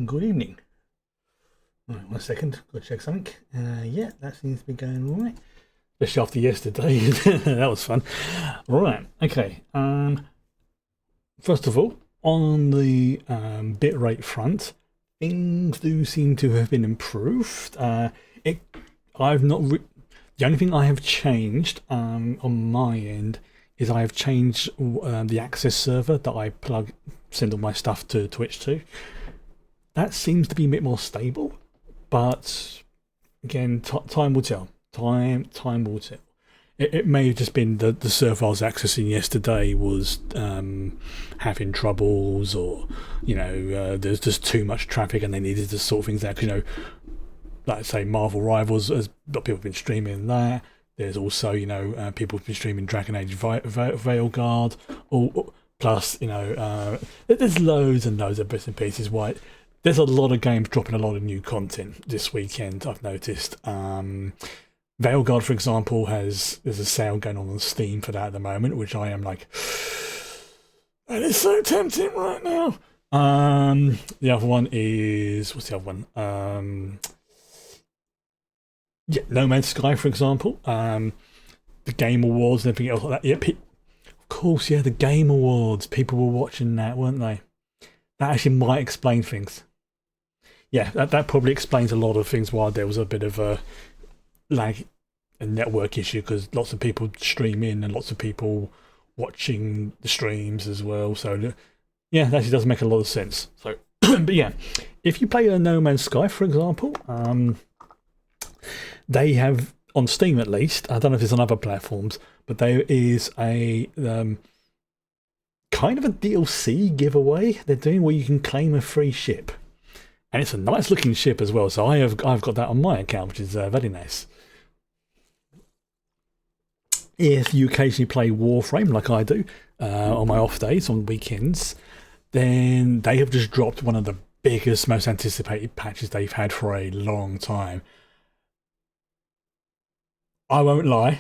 Good evening. Right, 1 second, gotta check something. Yeah, that seems to be going all right. Especially after yesterday. That was fun. Right, okay. First of all, on the bitrate front, things do seem to have been improved. It, I've not. The only thing I have changed on my end is I have changed the access server that I send all my stuff to Twitch to. That seems to be a bit more stable, but again, time will tell. Time will tell. It may have just been the server I was accessing yesterday was having troubles, or there's just too much traffic and they needed to sort things out. Like I say, Marvel Rivals, as people have been streaming that. There's also people have been streaming Dragon Age Veilguard, plus there's loads and loads of bits and pieces. Why? There's a lot of games dropping a lot of new content this weekend, I've noticed. Veilguard, for example, there's a sale going on Steam for that at the moment, which I am like, that is so tempting right now. The other one is, what's the other one? Yeah, No Man's Sky, for example. The Game Awards and everything else like that. Yeah, of course, yeah, the Game Awards. People were watching that, weren't they? That actually might explain things. Yeah, that probably explains a lot of things why there was a bit of a lag and network issue, because lots of people stream in and lots of people watching the streams as well. So yeah, that actually does make a lot of sense. So, but yeah, if you play a No Man's Sky, for example, they have on Steam at least. I don't know if it's on other platforms, but there is a kind of a DLC giveaway they're doing where you can claim a free ship. And it's a nice looking ship as well, so I've got that on my account, which is very nice. If you occasionally play Warframe, like I do, on my off days, on weekends, then they have just dropped one of the biggest, most anticipated patches they've had for a long time. I won't lie.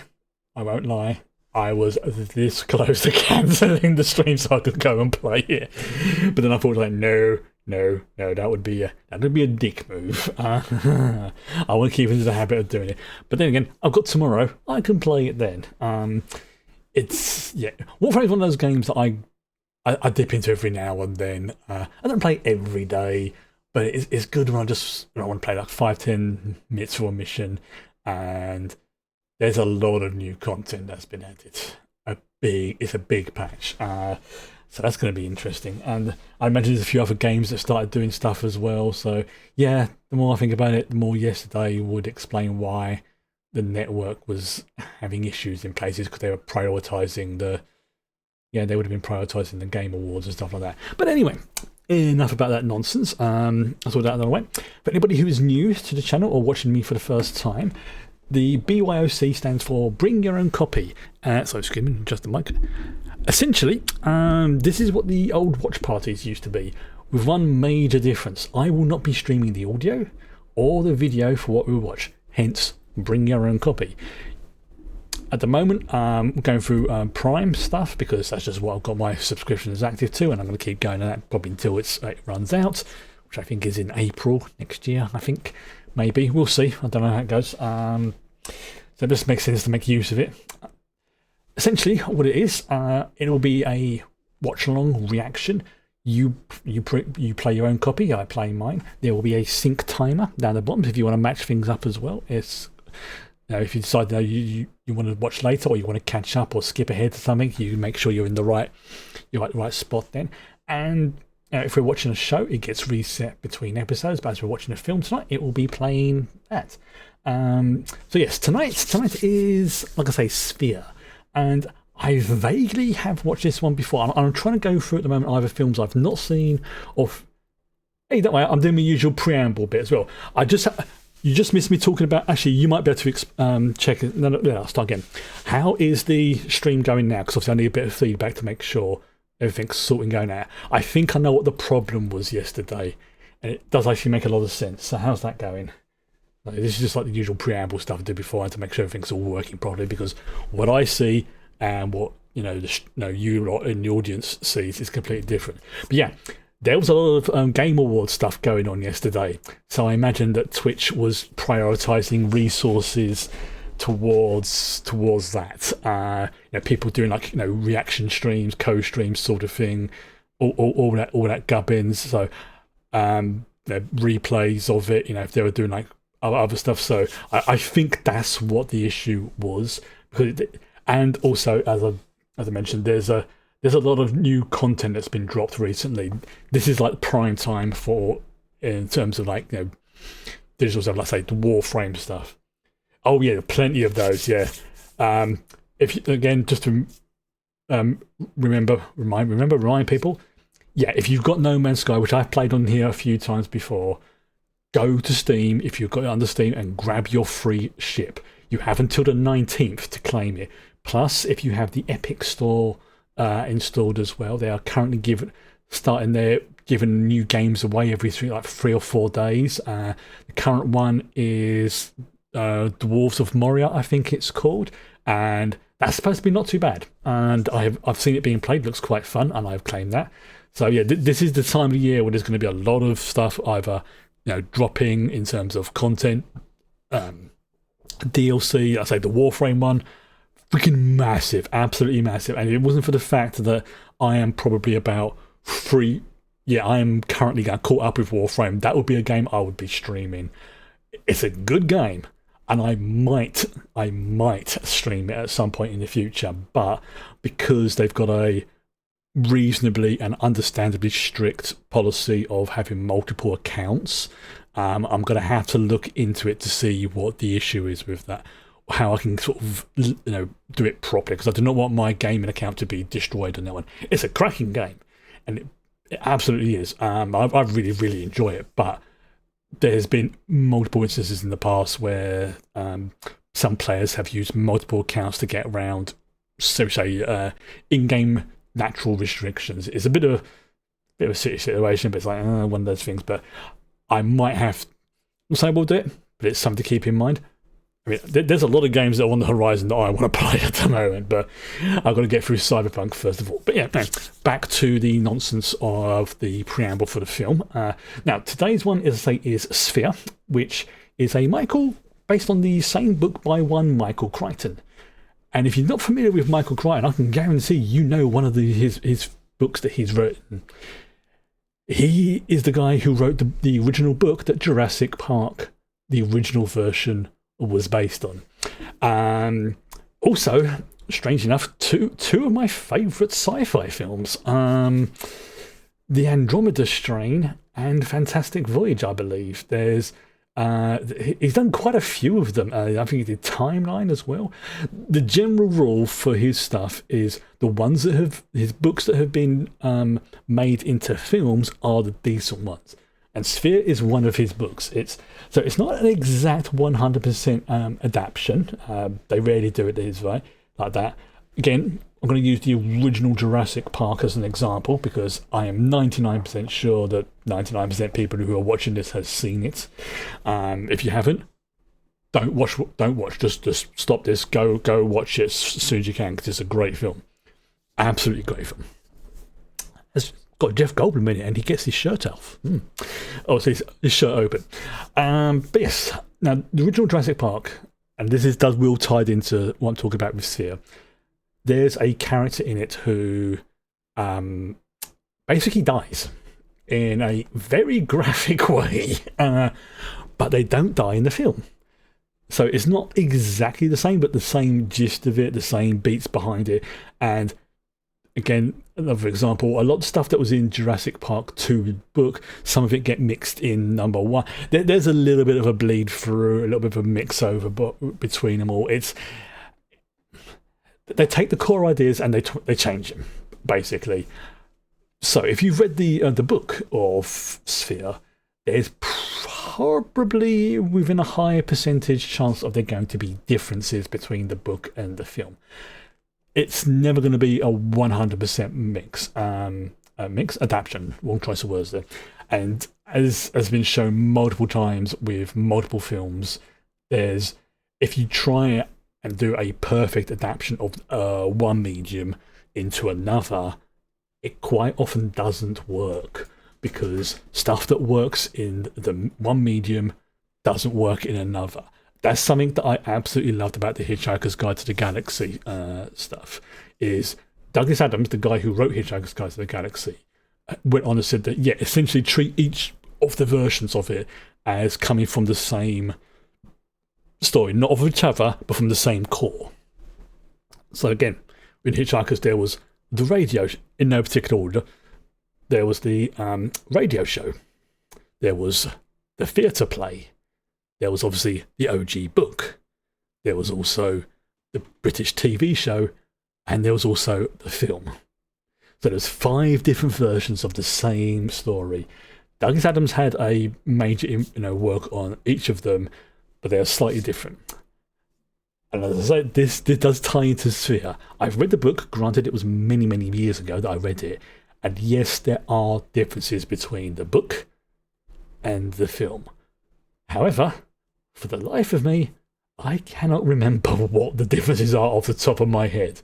I was this close to cancelling the stream so I could go and play it. But then I thought, like, no, that would be a dick move. I want to keep into the habit of doing it. But then again, I've got tomorrow. I can play it then. Warframe is one of those games that I dip into every now and then. I don't play every day, but it's good when I want to play like 5-10 minutes for a mission, and there's a lot of new content that's been added. It's a big patch. So that's going to be interesting. And I imagine there's a few other games that started doing stuff as well. So yeah, the more I think about it, the more yesterday would explain why the network was having issues in places, because they were prioritising they would have been prioritising the Game Awards and stuff like that. But anyway, enough about that nonsense. That's all that out of the way. For anybody who is new to the channel or watching me for the first time, the BYOC stands for Bring Your Own Copy. Excuse me, just the mic. Essentially, this is what the old watch parties used to be, with one major difference. I will not be streaming the audio or the video for what we watch, hence bring your own copy. At the moment, I'm going through Prime stuff, because that's just what I've got my subscriptions active to, and I'm going to keep going on that probably until it runs out, which I think is in April next year, I think. Maybe. We'll see. I don't know how it goes. So it just makes sense to make use of it. Essentially, what it is, it will be a watch-along reaction. You play your own copy, I play mine. There will be a sync timer down the bottom if you want to match things up as well. It's if you decide that you want to watch later, or you want to catch up or skip ahead to something, you make sure you're in the right spot then. And if we're watching a show, it gets reset between episodes. But as we're watching a film tonight, it will be playing that. So yes, tonight is, like I say, Sphere. And I vaguely have watched this one before. I'm trying to go through at the moment either films I've not seen, or hey, that way I'm doing my usual preamble bit as well. You just missed me talking about. Actually, you might be able to check it. No, I'll start again. How is the stream going now? Because obviously I need a bit of feedback to make sure everything's sorting going out. I think I know what the problem was yesterday, and it does actually make a lot of sense. So how's that going? This is just like the usual preamble stuff I did before, to make sure everything's all working properly, because what I see and what you lot in the audience sees is completely different. But yeah, there was a lot of Game Awards stuff going on yesterday, so I imagine that Twitch was prioritizing resources towards that. People doing like reaction streams, co-streams, sort of thing, all that gubbins. So replays of it. If they were doing like other stuff. So I think that's what the issue was. And also, as I mentioned, there's a lot of new content that's been dropped recently. This is like prime time in terms of like digital stuff, let's say the Warframe stuff. Oh yeah, plenty of those. Yeah. If you, again, just to remind people, yeah, if you've got No Man's Sky, which I've played on here a few times before, go to Steam if you've got it under Steam and grab your free ship. You have until the 19th to claim it. Plus, if you have the Epic Store installed as well, they are currently giving new games away every 3 or 4 days. The current one is Dwarves of Moria, I think it's called, and that's supposed to be not too bad. And I've seen it being played, looks quite fun, and I've claimed that. So yeah, this is the time of the year where there's going to be a lot of stuff either dropping in terms of content, DLC. I say the Warframe one, freaking massive, absolutely massive. And if it wasn't for the fact that I am probably about I am currently caught up with Warframe, that would be a game I would be streaming. It's a good game, and I might stream it at some point in the future, but because they've got a reasonably and understandably strict policy of having multiple accounts, I'm going to have to look into it to see what the issue is with that, how I can sort of do it properly, because I do not want my gaming account to be destroyed on that one. It's a cracking game, and it absolutely is. I really, really enjoy it, but there's been multiple instances in the past where some players have used multiple accounts to get around, so say, in-game natural restrictions. It's a bit of a situation, but it's like one of those things. But I might have to say we'll do it, but it's something to keep in mind. I mean, there's a lot of games that are on the horizon that I want to play at the moment, but I've got to get through Cyberpunk first of all. But yeah, back to the nonsense of the preamble for the film. Now, today's one is Sphere, which is a Michael based on the same book by one Michael Crichton. And if you're not familiar with Michael Crichton, I can guarantee one of his books that he's written. He is the guy who wrote the original book that Jurassic Park, the original version, was based on. Also, strange enough, two of my favourite sci-fi films, The Andromeda Strain and Fantastic Voyage, I believe. He's done quite a few of them. I think he did Timeline as well. The general rule for his stuff is the ones that have his books that have been made into films are the decent ones. And Sphere is one of his books. It's not an exact 100% adaptation. They rarely do it this way, like that. Again, I'm going to use the original Jurassic Park as an example because I am 99% sure that 99% of people who are watching this has seen it. If you haven't, don't watch. Just stop this. Go watch it as soon as you can because it's a great film. Absolutely great film. It's got Jeff Goldblum in it, and he gets his shirt off. Oh, so his shirt open. But yes, now the original Jurassic Park, and this will tie into what I'm talking about with Sphere. There's a character in it who basically dies in a very graphic way, but they don't die in the film. So it's not exactly the same, but the same gist of it, the same beats behind it. And again, another example, a lot of stuff that was in Jurassic Park 2 book, some of it get mixed in number 1. There's a little bit of a bleed through, a little bit of a mix over between them all. They take the core ideas and they change them, basically. So if you've read the book of Sphere, there's probably within a higher percentage chance of there going to be differences between the book and the film. It's never going to be a 100% mix adaptation. Wrong choice of words there. And as has been shown multiple times with multiple films, if you try and do a perfect adaptation of one medium into another, it quite often doesn't work, because stuff that works in the one medium doesn't work in another. That's something that I absolutely loved about the Hitchhiker's Guide to the Galaxy stuff. Is Douglas Adams, the guy who wrote Hitchhiker's Guide to the Galaxy, went on and said that, yeah, essentially treat each of the versions of it as coming from the same story, not of each other, but from the same core. So again, in Hitchhikers, there was the radio, in no particular order. There was the radio show. There was the theatre play. There was obviously the OG book. There was also the British TV show. And there was also the film. So there's 5 different versions of the same story. Douglas Adams had a major work on each of them, but they are slightly different. And as I say, this does tie into Sphere. I've read the book, granted it was many, many years ago that I read it. And yes, there are differences between the book and the film. However, for the life of me, I cannot remember what the differences are off the top of my head.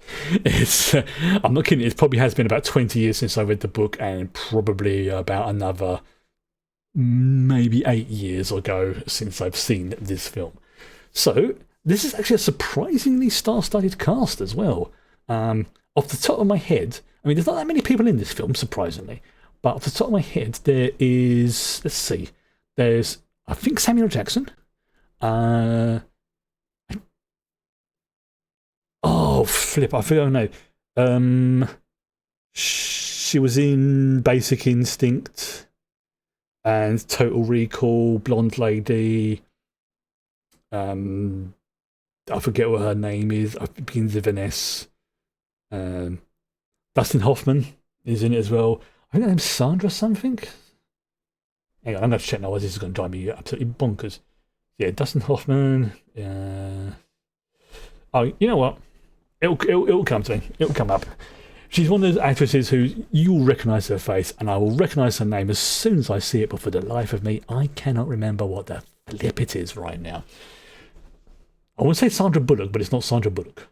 I'm not kidding, it probably has been about 20 years since I read the book, and probably about another maybe 8 years ago since I've seen this film. So, this is actually a surprisingly star-studded cast as well. Off the top of my head, I mean, there's not that many people in this film, surprisingly, but off the top of my head, there is, let's see, there's, I think, Samuel Jackson. Oh, flip, I forget her name. She was in Basic Instinct and Total Recall, Blonde Lady. I forget what her name is. It begins with an S. Dustin Hoffman is in it as well. I think her name's Sandra something. Hang on, I'm going to check now. This is going to drive me absolutely bonkers. Yeah, Dustin Hoffman. Oh, you know what? It'll come to me. It'll come up. She's one of those actresses who you'll recognise her face, and I will recognise her name as soon as I see it, but for the life of me, I cannot remember what the flip it is right now. I want to say Sandra Bullock, but it's not Sandra Bullock.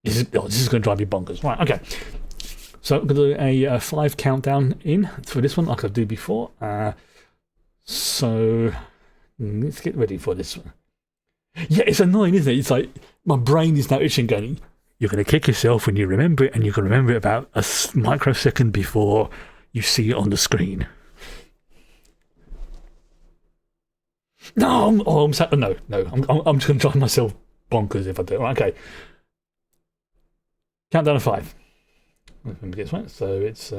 This is going to drive me bonkers. Right, okay. So I'm going to do a 5 countdown in for this one, like I did before. So let's get ready for this one. Yeah, it's annoying, isn't it? It's like my brain is now itching, going, you're going to kick yourself when you remember it, and you're going to remember it about a microsecond before you see it on the screen. No, I'm just going to drive myself bonkers if I do. Right, okay. Countdown of 5. Let me get this right. So it's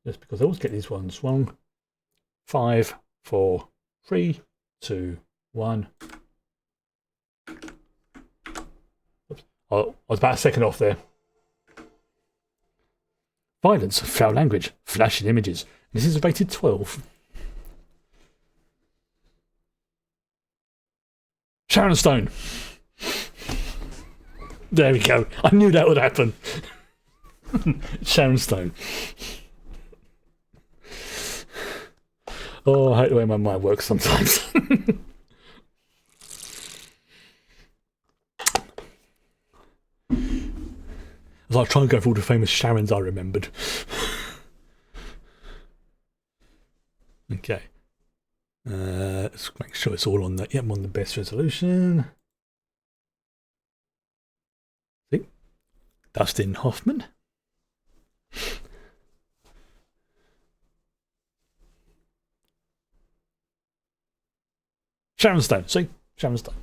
just because I always get these ones wrong. 5, 4, 3, 2, 1. Oops. I was about a second off there. Violence, foul language, flashing images. This is rated 12. Sharon Stone. There we go. I knew that would happen. Sharon Stone. Oh, I hate the way my mind works sometimes. As I try and go for all the famous Sharons I remembered. Okay. Let's make sure it's all on the. Yep, I'm on the best resolution. See? Dustin Hoffman. Sharon Stone. See? Sharon Stone.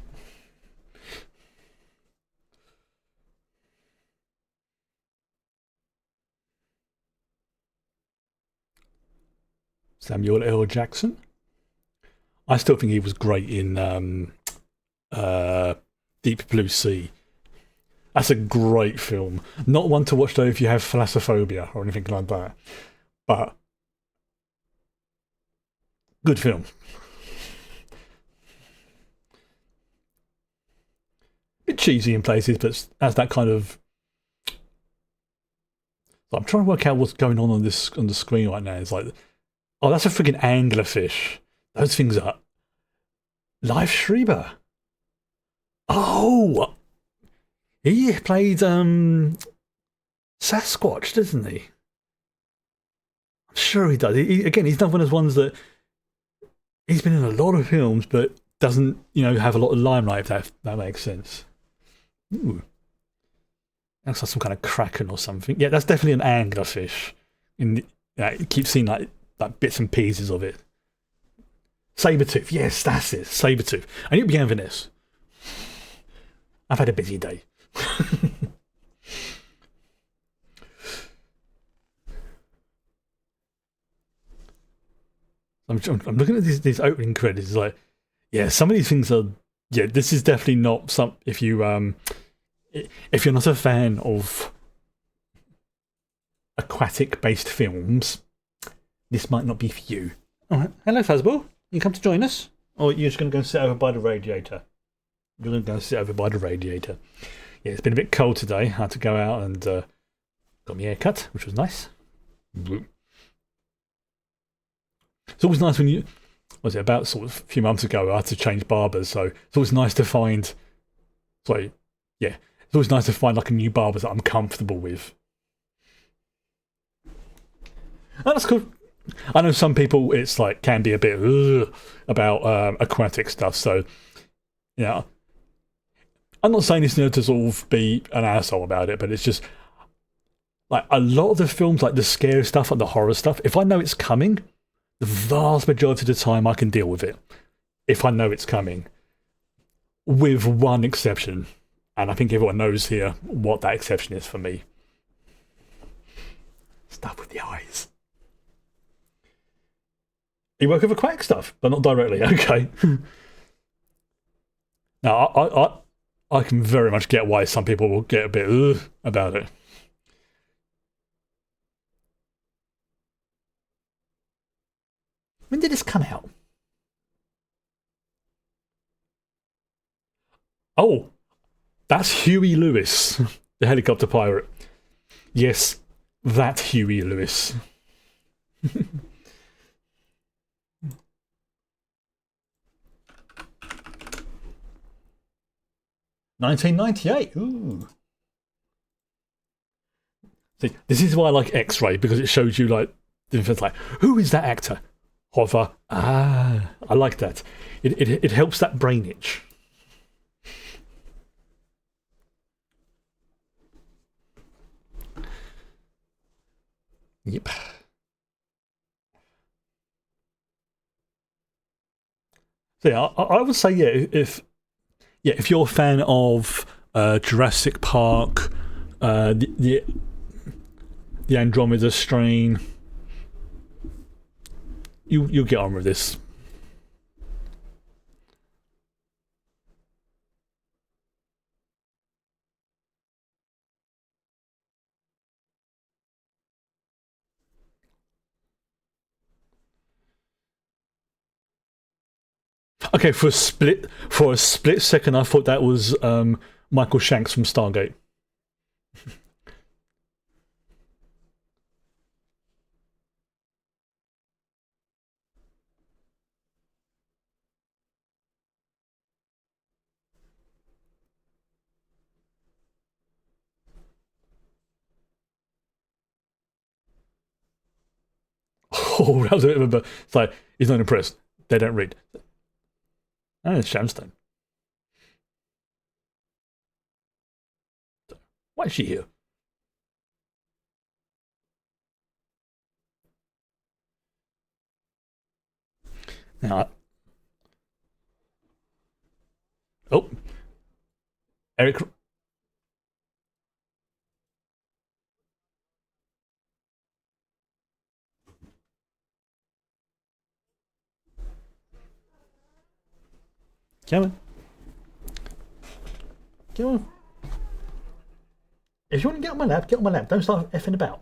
Samuel L. Jackson. I still think he was great in Deep Blue Sea. That's a great film. Not one to watch though if you have thalassophobia or anything like that. But good film. Bit cheesy in places, but has that kind of. I'm trying to work out what's going on the screen right now. It's like, oh, that's a freaking anglerfish. Those things are. Live Schreiber. Oh, he played Sasquatch, doesn't he? I'm sure he does. Again, he's not one of those ones that he's been in a lot of films, but doesn't have a lot of limelight. If that makes sense. Ooh, looks like some kind of kraken or something. Yeah, that's definitely an anglerfish. You keep seeing like bits and pieces of it. Sabertooth, yes, that's it. Sabertooth. I need to begin with this. I've had a busy day. I'm looking at these opening credits. It's like, yeah, some of these things are. Yeah, this is definitely not some. If you're not a fan of aquatic-based films, this might not be for you. All right, hello, Fuzzball. You come to join us, or you're just going to go and sit over by the radiator? You're going to go and sit over by the radiator. Yeah, it's been a bit cold today. I had to go out and got my hair cut, which was nice. It's always nice when was it about sort of a few months ago I had to change barbers, so it's always nice to find it's always nice to find like a new barber that I'm comfortable with. Oh, that's cool. I know some people it's like can be a bit about aquatic stuff, so yeah. I'm not saying this to sort of be an asshole about it, but it's just like a lot of the films, like the scary stuff and the horror stuff, if I know it's coming, the vast majority of the time I can deal with it. If I know it's coming. With one exception. And I think everyone knows here what that exception is for me. Stuff with the eyes. You work with aquatic stuff, but not directly. Okay. Now, I can very much get why some people will get a bit about it. When did this come out? Oh, that's Huey Lewis, the helicopter pirate. Yes, that Huey Lewis. 1998. Ooh. See, this is why I like X-Ray, because it shows you like different, like, who is that actor? Hover. Ah, I like that. It helps that brain itch. Yep. So yeah, I would say if you're a fan of Jurassic Park, the Andromeda Strain, you'll get on with this. Okay, for a split second, I thought that was Michael Shanks from Stargate. Oh, that was a bit of a. It's like he's not impressed. They don't read. Oh, it's Shamstone. Why is she here? Now, oh, Eric. Come on. Come on. If you want to get on my lap, get on my lap. Don't start effing about.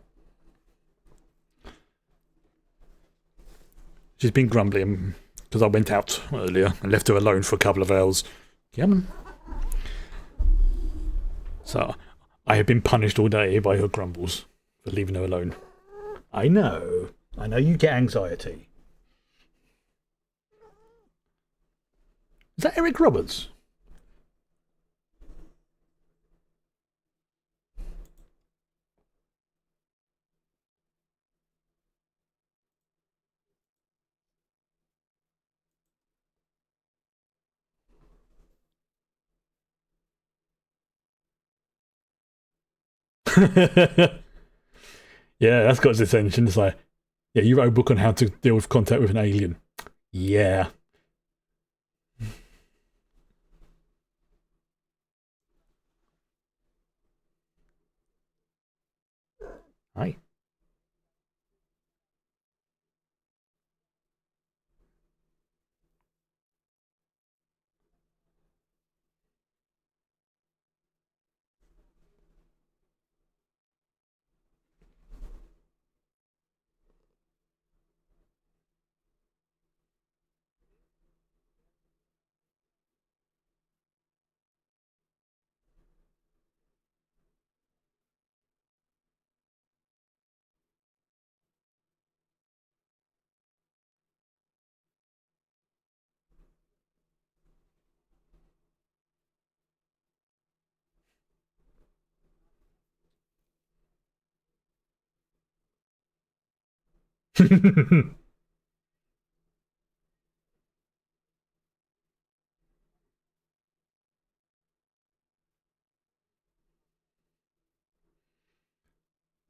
She's been grumbling because I went out earlier and left her alone for a couple of hours. Come on. So I have been punished all day by her grumbles for leaving her alone. I know you get anxiety. Is that Eric Roberts? Yeah, that's got his attention. It's like, yeah, you wrote a book on how to deal with contact with an alien. Yeah. Hi.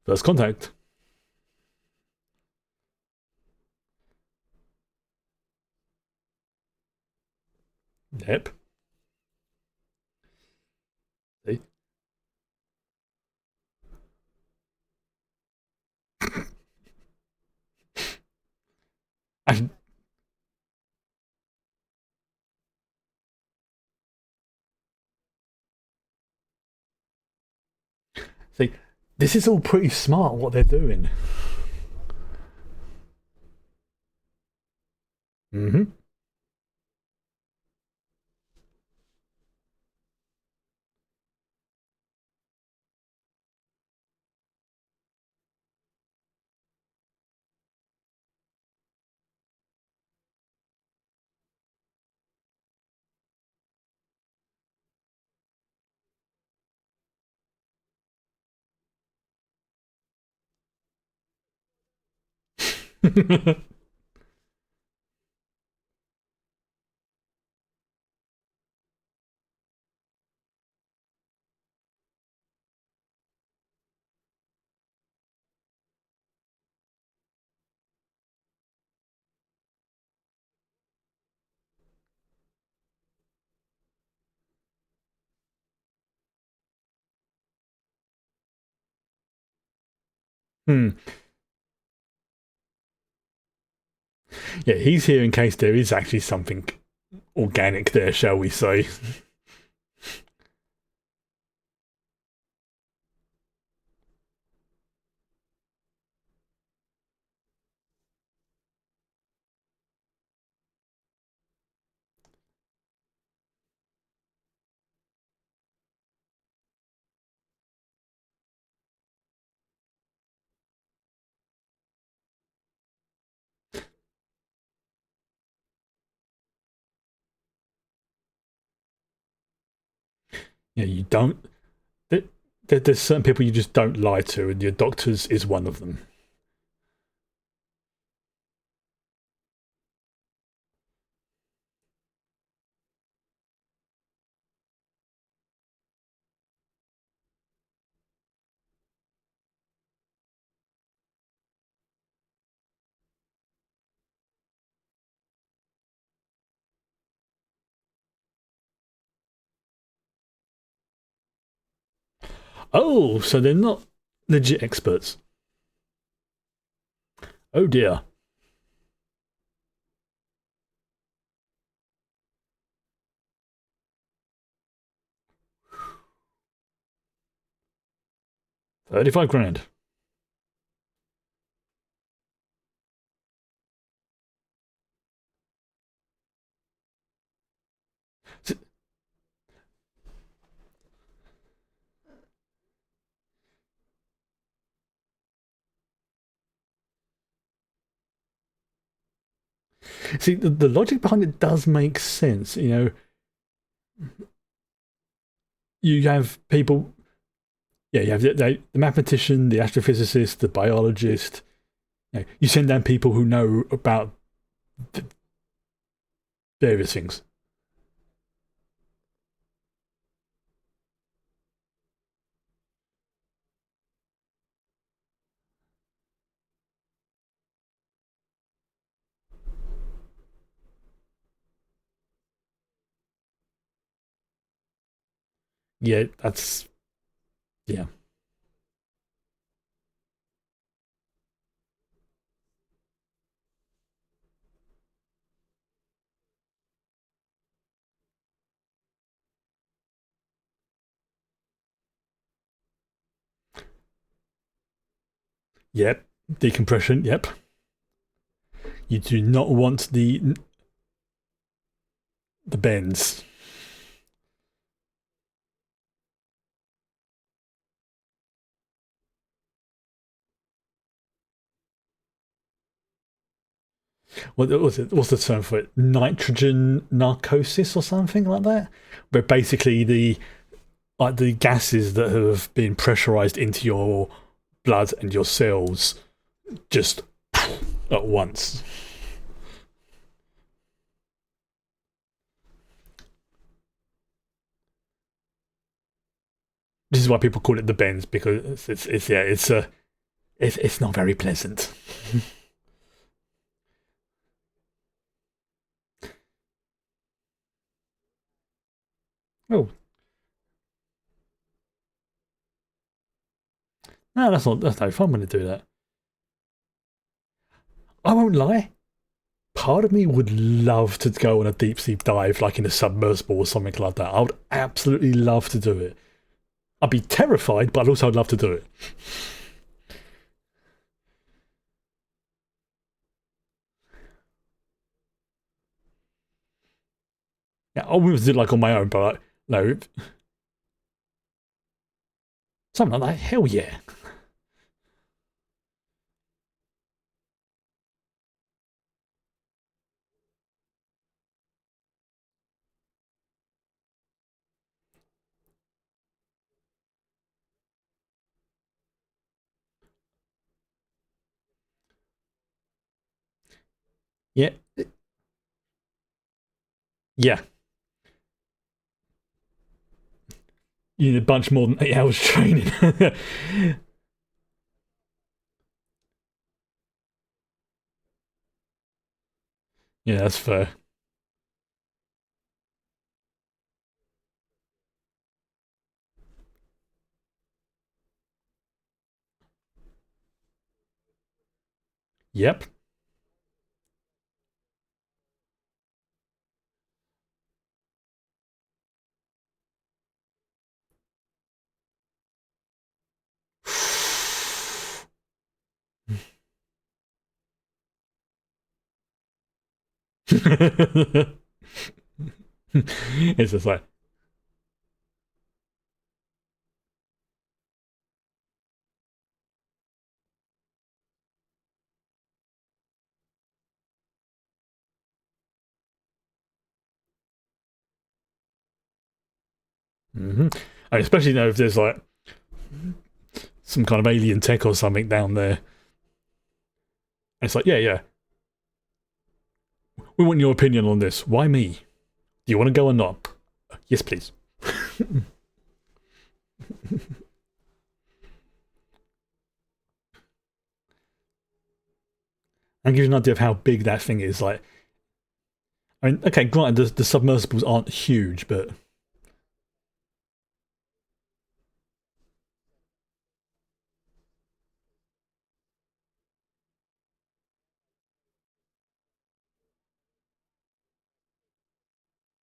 First contact. Yep. See? I, see, this is all pretty smart what they're doing. Hmm. Hmm. Yeah, he's here in case there is actually something organic there, shall we say. Yeah, you don't. There's certain people you just don't lie to, and your doctors is one of them. Oh, so they're not legit experts. Oh dear. 35 grand. See, the logic behind it does make sense. You know, you have people, yeah, you have the mathematician, the astrophysicist, the biologist. You send down people who know about various things. Yeah, that's yeah. Yep. Decompression. Yep. You do not want the bends. What was it? What's the term for it? Nitrogen narcosis or something like that, where basically the gases that have been pressurized into your blood and your cells just at once. This is why people call it the bends, because it's yeah it's not very pleasant. Oh no, that's no fun when to do that. I won't lie. Part of me would love to go on a deep sea dive, like in a submersible or something like that. I would absolutely love to do it. I'd be terrified, but also I'd love to do it. Yeah, I wouldn't do it like on my own, but like, no, something like that. Hell yeah, yeah, yeah. You need a bunch more than 8 hours training. Yeah, that's fair. Yep. It's just like, mm-hmm. And especially if there's like some kind of alien tech or something down there. And it's like, yeah, yeah, we want your opinion on this. Why me? Do you want to go or not? Yes, please. And give you an idea of how big that thing is. Like, I mean, okay, granted, the submersibles aren't huge, but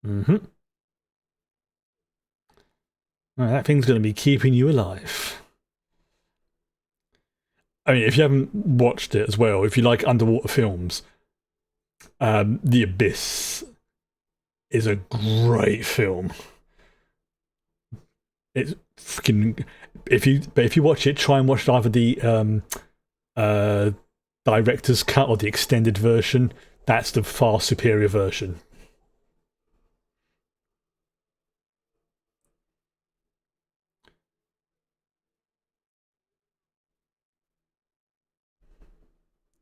mm-hmm. That thing's going to be keeping you alive. I mean, if you haven't watched it as well, if you like underwater films, The Abyss is a great film. It's freaking. If you watch it, try and watch either the uh, director's cut or the extended version. That's the far superior version.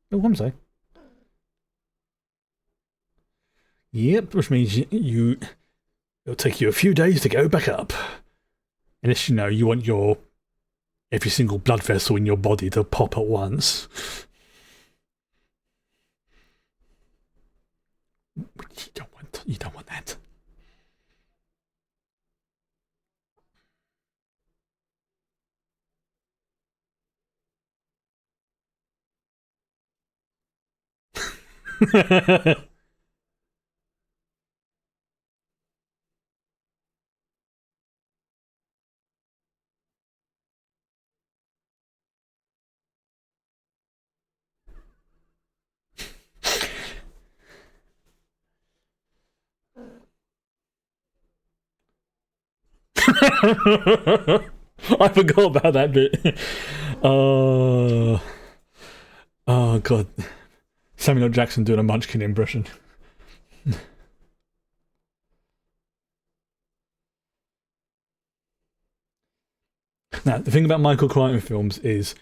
Oh, I'm sorry. Yep, which means it'll take you a few days to go back up, unless you know you want your every single blood vessel in your body to pop at once. You don't want that. I forgot about that bit. Oh, oh god, Samuel L. Jackson doing a Munchkin impression. Now, the thing about Michael Crichton films is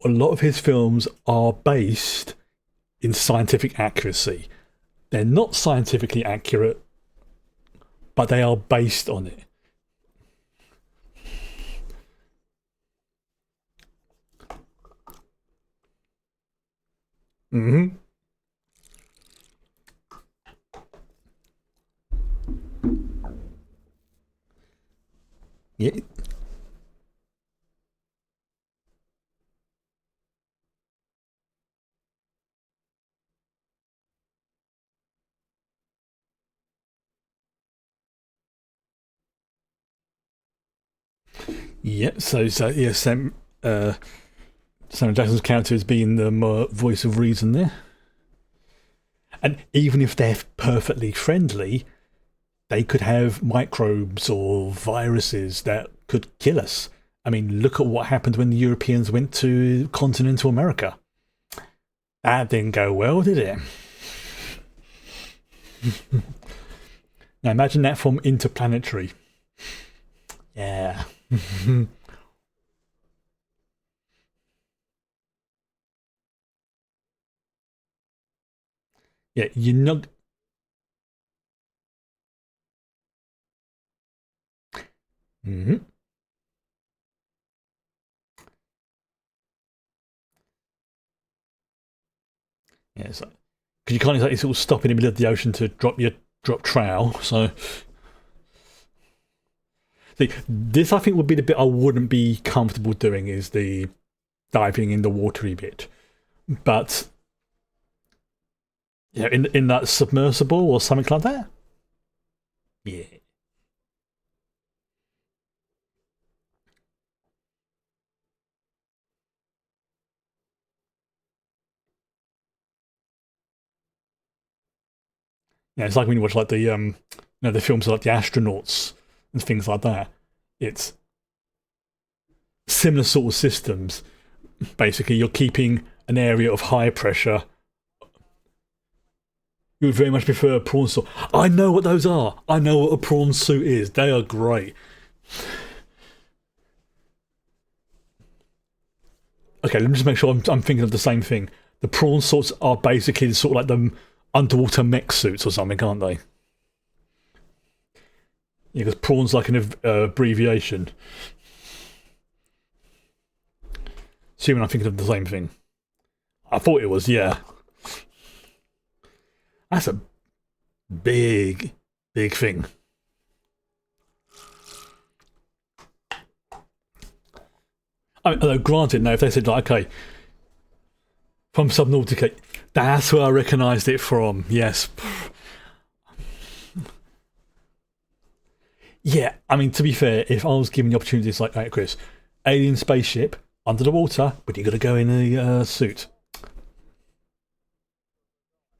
a lot of his films are based in scientific accuracy. They're not scientifically accurate, but they are based on it. Mm-hmm. Yeah. Yeah. So yeah, Samuel Jackson's character is being the voice of reason there. And even if they're perfectly friendly, they could have microbes or viruses that could kill us. I mean, look at what happened when the Europeans went to continental America. That didn't go well, did it? Now imagine that from interplanetary. Yeah. Yeah, you're not. Mm-hmm. Yeah, so because you can't exactly sort of stop in the middle of the ocean to drop your drop trowel. So this I think would be the bit I wouldn't be comfortable doing is the diving in the watery bit. But yeah, in that submersible or something like that. Yeah, yeah. It's like when you watch like the the films like the astronauts and things like that. It's similar sort of systems. Basically, you're keeping an area of high pressure. You would very much prefer a prawn suit. I know what those are. I know what a prawn suit is. They are great. Okay, let me just make sure I'm thinking of the same thing. The prawn suits are basically sort of like the underwater mech suits or something, aren't they? Yeah, because prawn's like an abbreviation. Assuming I'm thinking of the same thing. I thought it was, yeah. That's a big, big thing. I mean, although granted, now if they said like, okay, from Subnautica, that's where I recognised it from. Yes. Yeah, I mean, to be fair, if I was given the opportunity, it's like, hey, Chris, alien spaceship under the water, but you got to go in a suit.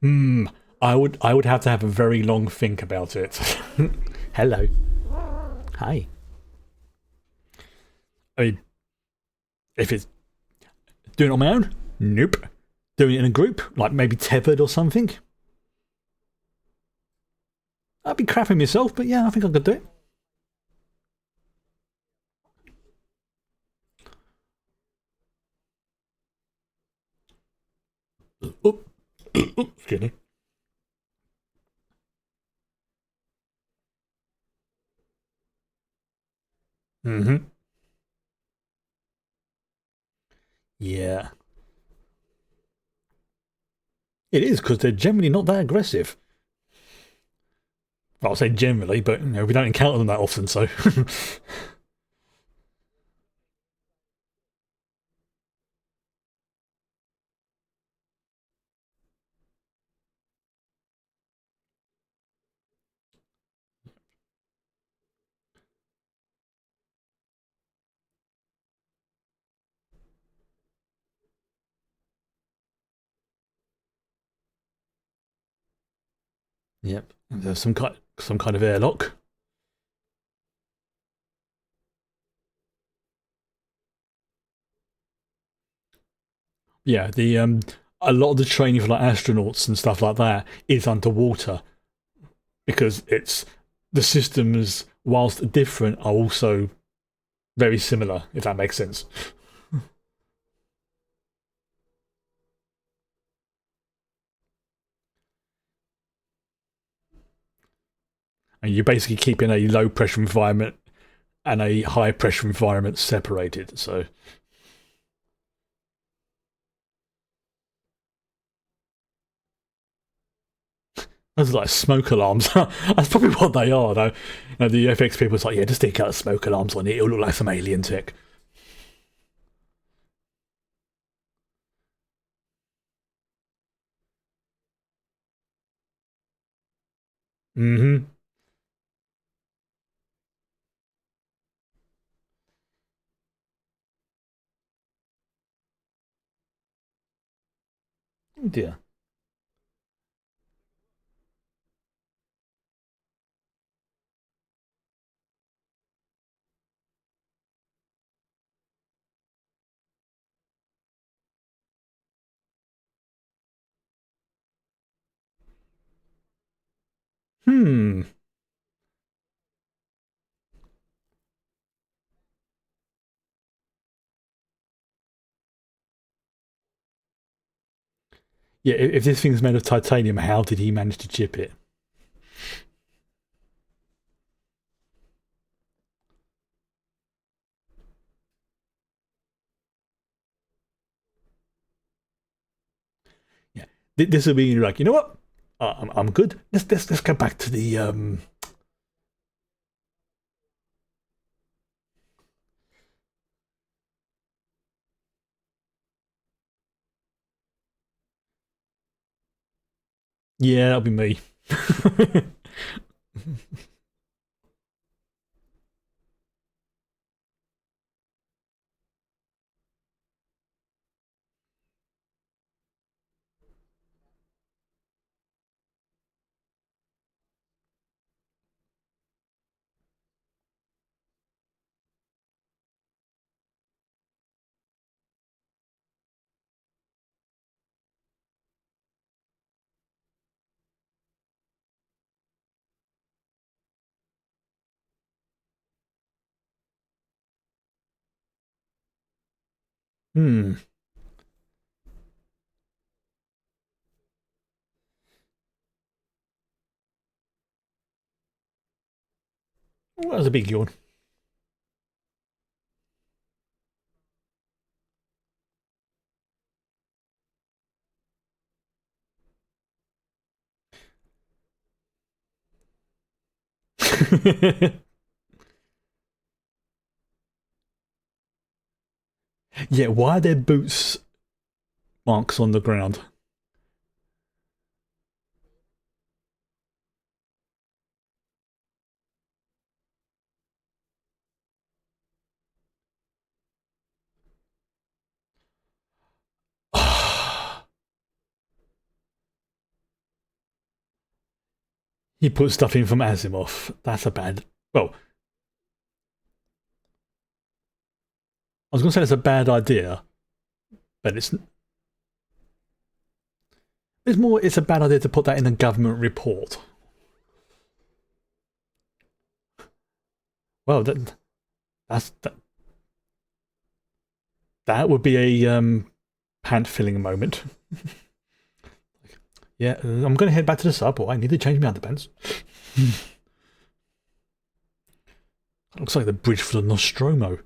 Hmm. I would have to have a very long think about it. Hello. Hi. I mean, if it's doing it on my own, nope. Doing it in a group, like maybe tethered or something, I'd be crapping myself, but yeah, I think I could do it. Oh, excuse me. Mm-hmm. Yeah. It is, because they're generally not that aggressive. Well, I'll say generally, but we don't encounter them that often, so. Yep. There's some kind of airlock. Yeah, the a lot of the training for like astronauts and stuff like that is underwater because it's the systems, whilst different, are also very similar. If that makes sense. And you're basically keeping a low pressure environment and a high pressure environment separated. So those are like smoke alarms. That's probably what they are, though. The FX people are like, yeah, just stick out smoke alarms on it. It'll look like some alien tech. Mm-hmm. Oh dear. Hmm. Yeah, if this thing's made of titanium, how did he manage to chip it? Yeah, this will be like, you know what? I'm good. Let's go back to the Yeah, that'll be me. Hmm. Well, that was a big yawn. Yeah, why are there boots marks on the ground? He put stuff in from Asimov. That's a bad. Well, I was going to say it's a bad idea, but it's a bad idea to put that in a government report. Well, that's that would be a pant filling moment. Yeah, I'm going to head back to the sub. Or I need to change my underpants. Looks like the bridge for the Nostromo.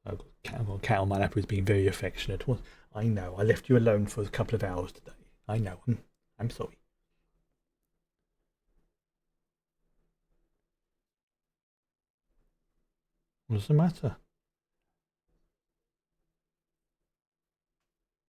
I've got a cat on my lap who's being very affectionate. Well, I know. I left you alone for a couple of hours today. I know. I'm sorry. What does the matter?